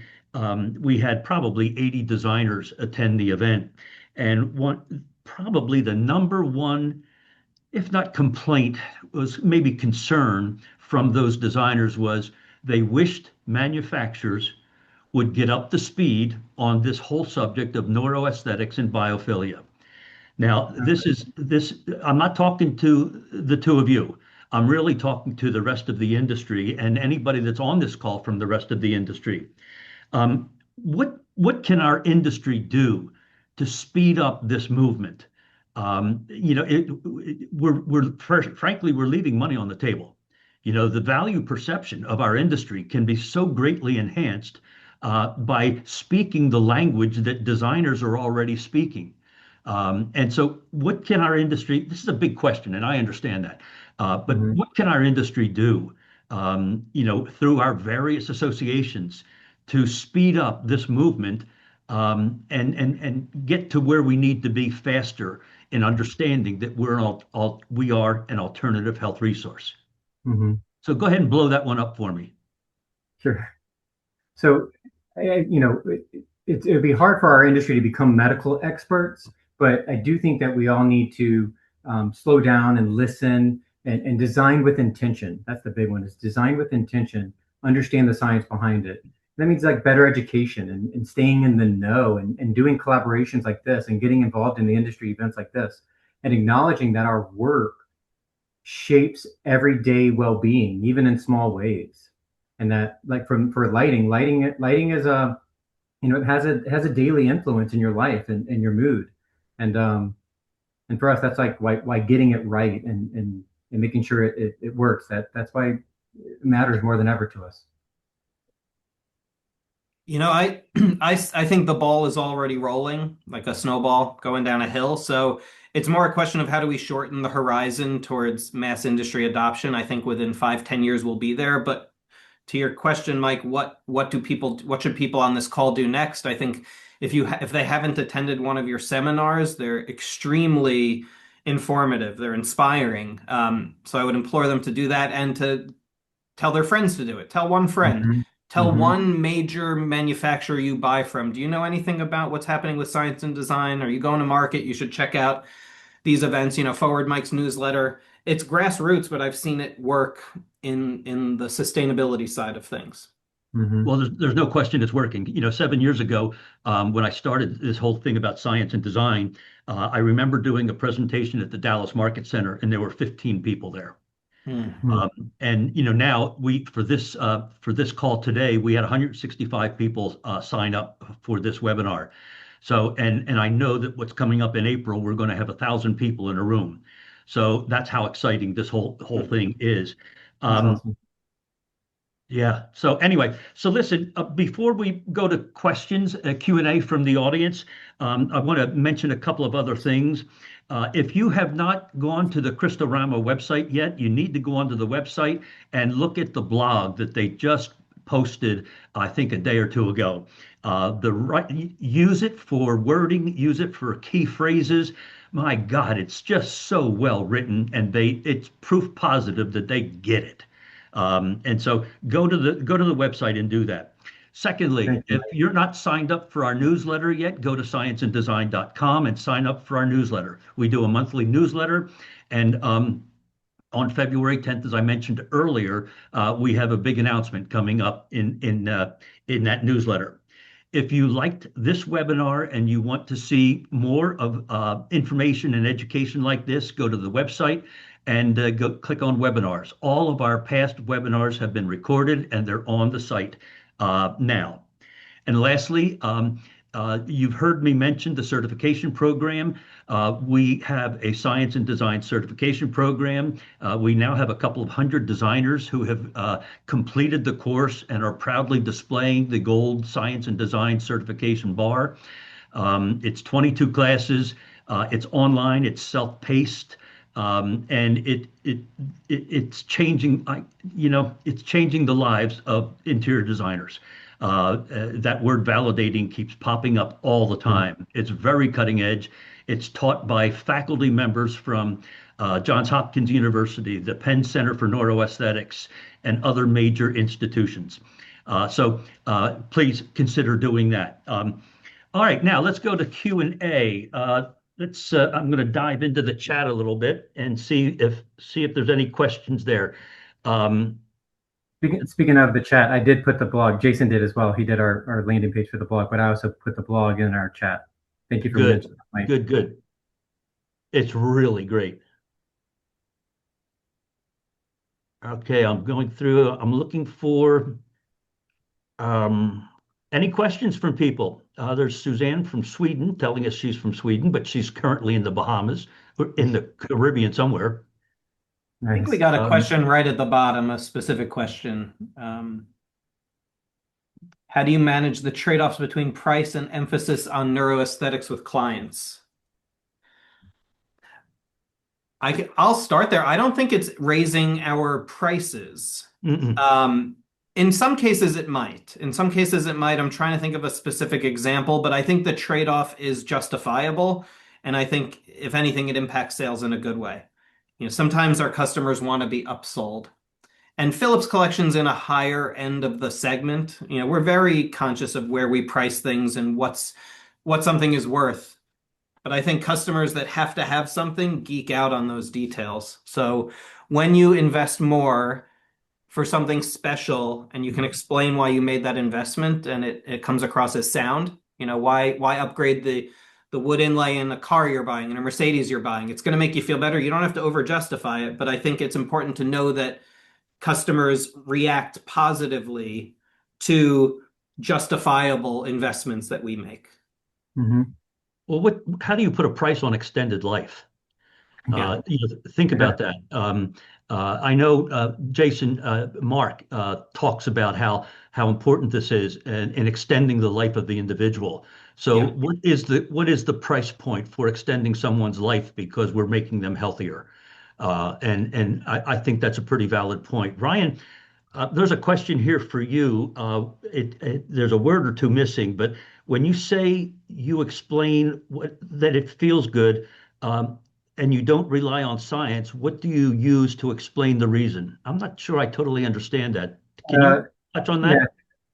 A: we had probably 80 designers attend the event. And probably the number one, if not complaint, was maybe concern from those designers was they wished manufacturers would get up to speed on this whole subject of neuroaesthetics and biophilia. Now, I'm not talking to the two of you. I'm really talking to the rest of the industry and anybody that's on this call from the rest of the industry. What can our industry do to speed up this movement? Frankly, we're leaving money on the table. The value perception of our industry can be so greatly enhanced by speaking the language that designers are already speaking. And so, what can our industry? This is a big question, and I understand that. But
B: Hmm.
A: what can our industry do? Through our various associations to speed up this movement and get to where we need to be faster in understanding that we are an alternative health resource.
B: Hmm.
A: So go ahead and blow that one up for me.
B: Sure. So, it would be hard for our industry to become medical experts, but I do think that we all need to slow down and listen and design with intention. That's the big one, is design with intention, understand the science behind it. That means like better education and staying in the know and doing collaborations like this and getting involved in the industry events like this and acknowledging that our work shapes everyday well-being, even in small ways. And that, like, for lighting is a, it has a daily influence in your life and your mood. And for us, that's like why getting it right and making sure it works. That's why it matters more than ever to us.
C: I think the ball is already rolling like a snowball going down a hill. So it's more a question of how do we shorten the horizon towards mass industry adoption. I think within 5, 10 years we'll be there. But to your question, Mike, what should people on this call do next? I think if they haven't attended one of your seminars, they're extremely informative. They're inspiring. So I would implore them to do that and to tell their friends to do it. Tell one friend.
B: Hmm.
C: Tell
B: Hmm.
C: one major manufacturer you buy from. Do you know anything about what's happening with science and design? Are you going to market? You should check out these events, Forward Mike's newsletter. It's grassroots, but I've seen it work in the sustainability side of things.
B: Hmm.
A: Well, there's no question it's working. 7 years ago, when I started this whole thing about science and design, I remember doing a presentation at the Dallas Market Center, and there were 15 people there.
C: Hmm.
A: Um, and now for this call today, we had 165 people sign up for this webinar. So and I know that what's coming up in April, we're going to have 1,000 people in a room. So that's how exciting this whole thing is.
B: That's
A: Um,
B: awesome.
A: yeah. So anyway, so listen, before we go to questions, Q&A from the audience, I want to mention a couple of other things. If you have not gone to the Crystorama website yet, you need to go onto the website and look at the blog that they just posted, I think a day or two ago. Use it for wording, use it for key phrases. My God, it's just so well written, and it's proof positive that they get it. And so go to the website and do that. Secondly,
B: Thank you.
A: if you're not signed up for our newsletter yet, go to scienceanddesign.com and sign up for our newsletter. We do a monthly newsletter, and on February 10th, as I mentioned earlier, we have a big announcement coming up in that newsletter. If you liked this webinar and you want to see more of information and education like this, go to the website and go click on webinars. All of our past webinars have been recorded and they're on the site now. And lastly, you've heard me mention the certification program. We have a science and design certification program. We now have a couple of hundred designers who have completed the course and are proudly displaying the gold science and design certification bar. It's 22 classes. It's online. It's self-paced. And it's changing, it's changing the lives of interior designers. That word validating keeps popping up all the time. It's very cutting edge. It's taught by faculty members from Johns Hopkins University, the Penn Center for Neuroaesthetics, and other major institutions. So please consider doing that. All right, now let's go to Q&A. I'm going to dive into the chat a little bit and see if there's any questions there.
B: Speaking of the chat, I did put the blog. Jason did as well. He did our landing page for the blog, but I also put the blog in our chat. Thank you for mentioning that.
A: Good. It's really great. Okay, I'm going through. I'm looking for any questions from people. There's Suzanne from Sweden telling us she's from Sweden, but she's currently in the Bahamas or in the Caribbean somewhere.
C: Nice. I think we got a question right at the bottom, a specific question. How do you manage the trade-offs between price and emphasis on neuroaesthetics with clients? I'll start there. I don't think it's raising our prices. In some cases, it might. I'm trying to think of a specific example, but I think the trade-off is justifiable. And I think, if anything, it impacts sales in a good way. Sometimes our customers want to be upsold. And Phillips Collection's in a higher end of the segment. We're very conscious of where we price things and what something is worth. But I think customers that have to have something geek out on those details. So when you invest more for something special and you can explain why you made that investment and it comes across as sound, why upgrade the wood inlay in a car you're buying, in a Mercedes you're buying, it's going to make you feel better. You don't have to over justify it, but I think it's important to know that customers react positively to justifiable investments that we make.
A: Well, how do you put a price on extended life?
B: Yeah.
A: Think about that. I know Jason Mark talks about how important this is in extending the life of the individual. So what is the price point for extending someone's life because we're making them healthier? And I think that's a pretty valid point. Ryan, there's a question here for you. There's a word or two missing, but when you say you explain that it feels good, and you don't rely on science, what do you use to explain the reason? I'm not sure I totally understand that. Can you touch on that?
B: Yeah,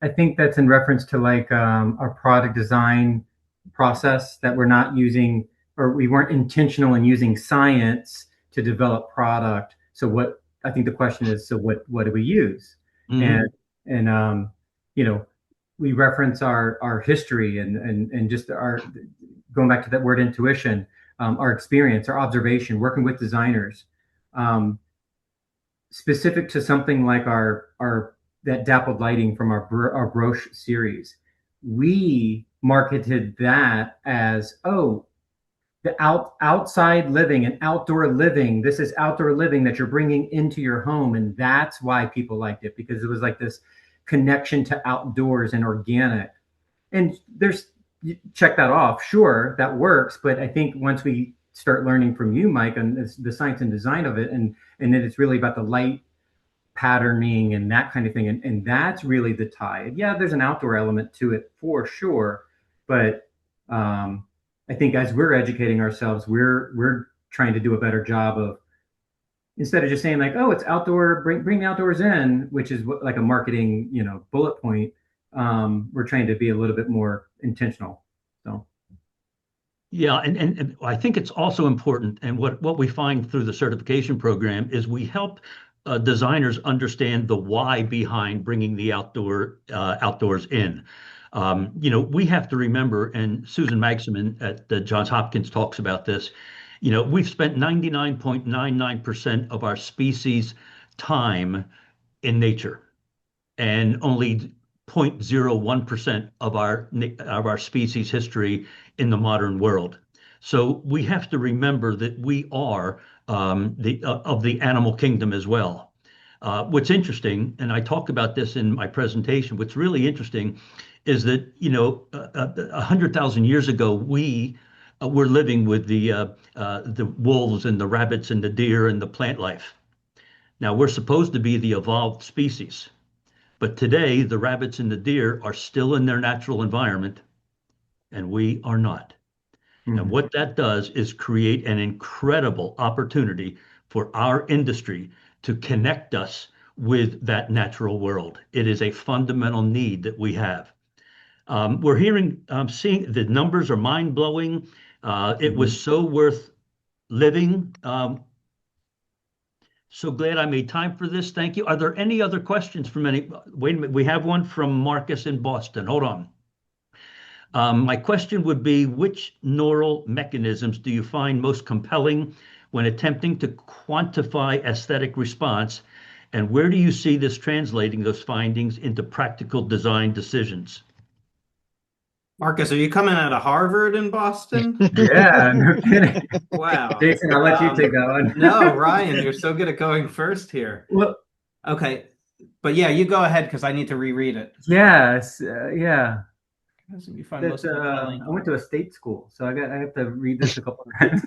B: I think that's in reference to our product design process, that we're not using, or we weren't intentional in using science to develop product. So I think the question is, so what do we use? And we reference our history and just going back to that word intuition. Our experience, our observation, working with designers, specific to something like that dappled lighting from our brooch series. We marketed that as, the outside living and outdoor living. This is outdoor living that you're bringing into your home, and that's why people liked it, because it was like this connection to outdoors and organic. And you check that off. Sure, that works. But I think once we start learning from you, Mike, on the science and design of it, and then it's really about the light patterning and that kind of thing. And that's really the tie. Yeah, there's an outdoor element to it for sure. But I think as we're educating ourselves, we're trying to do a better job of, instead of just saying like, it's outdoor, bring the outdoors in, which is like a marketing, bullet point. We're trying to be a little bit more intentional. So
A: yeah, and I think it's also important, and what we find through the certification program is we help designers understand the why behind bringing the outdoors in. We have to remember, and Susan Magsamen at the Johns Hopkins talks about this. We've spent 99.99% of our species time in nature, and only 0.01% of our species history in the modern world. So we have to remember that we are the of the animal kingdom as well. What's interesting, and I talk about this in my presentation, what's really interesting is that 100,000 years ago we were living with the wolves and the rabbits and the deer and the plant life. Now we're supposed to be the evolved species. But today, the rabbits and the deer are still in their natural environment, and we are not. And
B: Mhm.
A: what that does is create an incredible opportunity for our industry to connect us with that natural world. It is a fundamental need that we have. We're seeing the numbers are mind blowing. It
B: Mhm.
A: was so worth living. So glad I made time for this. Thank you. Are there any other questions from any? Wait a minute. We have one from Marcus in Boston. Hold on. My question would be, which neural mechanisms do you find most compelling when attempting to quantify aesthetic response? And where do you see this translating those findings into practical design decisions?
C: Marcus, are you coming out of Harvard in Boston?
B: Yeah, no kidding.
C: Wow.
B: Jason, I'll let you take that one.
C: No, Ryan, you're so good at going first here.
B: Well,
C: Okay, but yeah, you go ahead because I need to reread it.
B: yes, yeah.
C: You find
B: That
C: most compelling.
B: I went to a state school, so I have to read this a couple of times.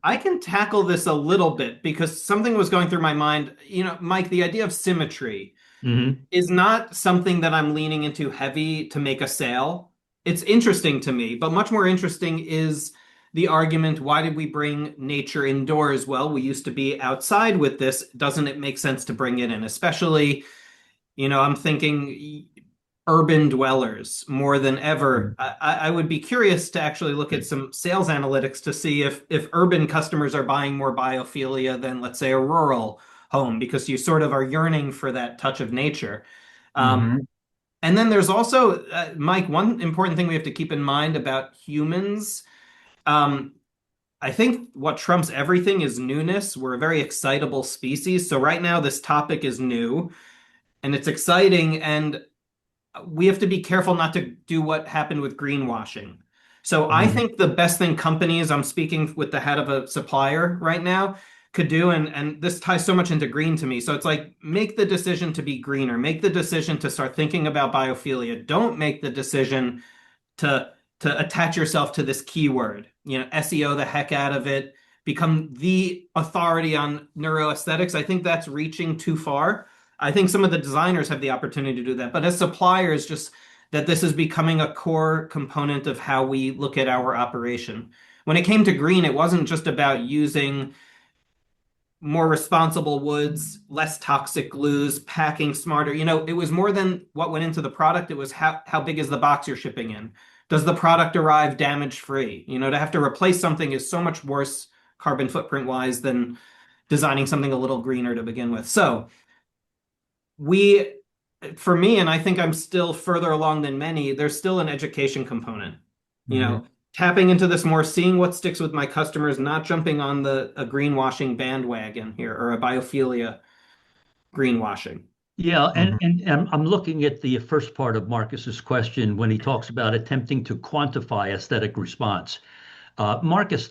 C: I can tackle this a little bit because something was going through my mind. Mike, the idea of symmetry
A: Hmm.
C: is not something that I'm leaning into heavy to make a sale. It's interesting to me, but much more interesting is the argument, why did we bring nature indoors? Well, we used to be outside with this. Doesn't it make sense to bring it in? Especially, I'm thinking urban dwellers more than ever. I would be curious to actually look at some sales analytics to see if urban customers are buying more biophilia than, let's say, a rural home, because you sort of are yearning for that touch of nature. Um,
B: Hmm.
C: and then there's also, Mike, one important thing we have to keep in mind about humans. Um, I think what trumps everything is newness. We're a very excitable species. So right now, this topic is new and it's exciting. And we have to be careful not to do what happened with greenwashing. So I
B: Hmm.
C: think the best thing companies, I'm speaking with the head of a supplier right now, could do, and this ties so much into green to me. So it's like, make the decision to be greener, make the decision to start thinking about biophilia. Don't make the decision to to attach yourself to this keyword. SEO the heck out of it, become the authority on neuroaesthetics. I think that's reaching too far. I think some of the designers have the opportunity to do that, but as suppliers, just that this is becoming a core component of how we look at our operation. When it came to green, it wasn't just about using more responsible woods, less toxic glues, packing smarter. It was more than what went into the product. It was how big is the box you're shipping in? Does the product arrive damage free? To have to replace something is so much worse carbon footprint wise than designing something a little greener to begin with. So we, for me, and I think I'm still further along than many, there's still an education component. You
B: Hmm.
C: know, tapping into this more, seeing what sticks with my customers, not jumping on the a greenwashing bandwagon here or a biophilia greenwashing.
A: Yeah, and,
B: Hmm.
A: and and I'm looking at the first part of Marcus's question when he talks about attempting to quantify aesthetic response. Marcus,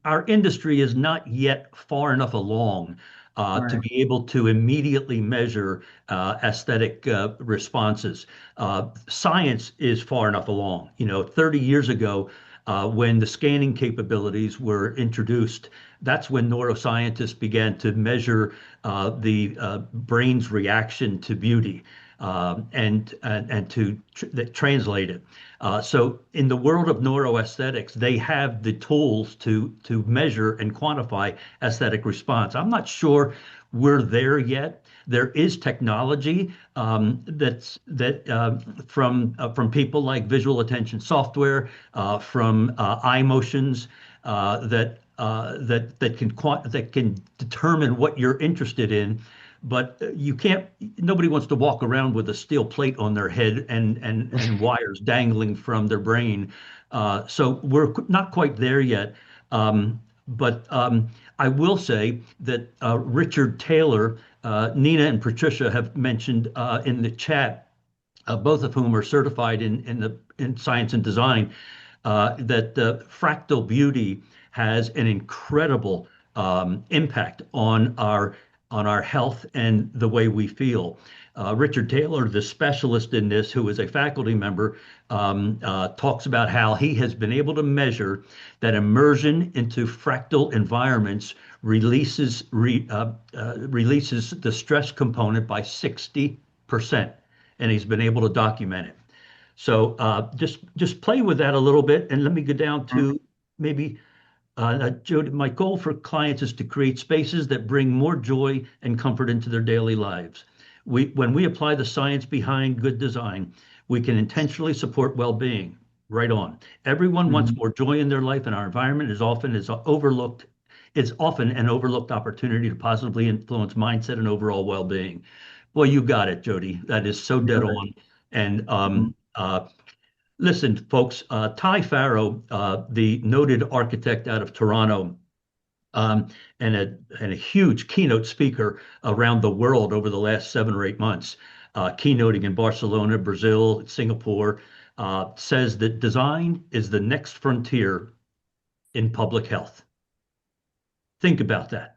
A: our industry is not yet far enough along to
B: Right.
A: be able to immediately measure aesthetic responses. Science is far enough along. 30 years ago, when the scanning capabilities were introduced, that's when neuroscientists began to measure the brain's reaction to beauty and to translate it. So in the world of neuroaesthetics, they have the tools to measure and quantify aesthetic response. I'm not sure we're there yet. There is technology from people like visual attention software, from eye motions that can determine what you're interested in. but you can't. Nobody wants to walk around with a steel plate on their head and wires dangling from their brain. So we're not quite there yet. But I will say that Richard Taylor, Nina and Patricia have mentioned in the chat, both of whom are certified in science and design, that fractal beauty has an incredible impact on our health and the way we feel. Richard Taylor, the specialist in this, who is a faculty member, talks about how he has been able to measure that immersion into fractal environments releases the stress component by 60%, and he's been able to document it. So just play with that a little bit, and let me go down to maybe Jody. My goal for clients is to create spaces that bring more joy and comfort into their daily lives. When we apply the science behind good design, we can intentionally support well-being. Right on. Everyone wants more joy in their life, and our environment is often overlooked. It's often an overlooked opportunity to positively influence mindset and overall well-being. Boy, you got it, Jody. That is so dead on. And listen, folks, Ty Farrow, the noted architect out of Toronto, and a huge keynote speaker around the world over the last 7 or 8 months, keynoting in Barcelona, Brazil, Singapore, says that design is the next frontier in public health. Think about that.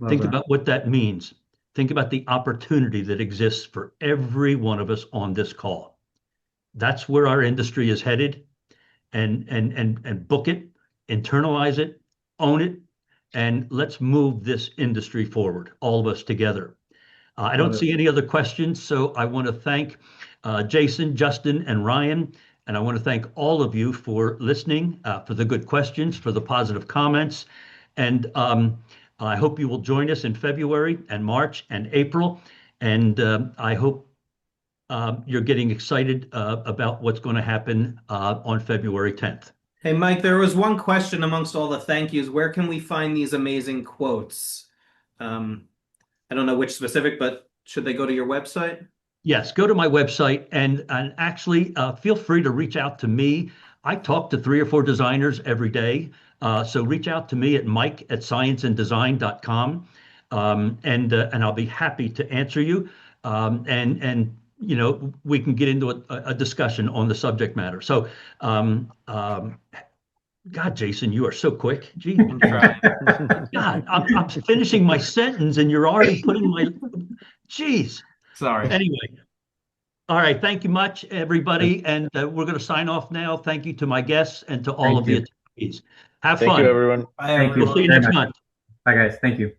A: Think about what that means. Think about the opportunity that exists for every one of us on this call. That's where our industry is headed, and book it, internalize it, own it, and let's move this industry forward, all of us together. I don't see any other questions, so I want to thank Jason, Justin, and Ryan, and I want to thank all of you for listening, for the good questions, for the positive comments, and I hope you will join us in February and March and April, and I hope you're getting excited about what's going to happen on February 10th.
C: Hey, Mike, there was one question amongst all the thank yous. Where can we find these amazing quotes? I don't know which specific, but should they go to your website?
A: Yes, go to my website and actually feel free to reach out to me. I talk to 3 or 4 designers every day. So reach out to me at mike@scienceanddesign.com, and I'll be happy to answer you. And you know, we can get into a discussion on the subject matter. So, God, Jason, you are so quick. Gee,
C: I'm trying.
A: God, I'm finishing my sentence and you're already putting my, geez.
C: Sorry.
A: Anyway, all right. Thank you much, everybody. And we're going to sign off now. Thank you to my guests and to all of the attendees. Have fun.
D: Thank you, everyone.
C: Bye,
A: We'll see you next month.
B: Bye, guys. Thank you.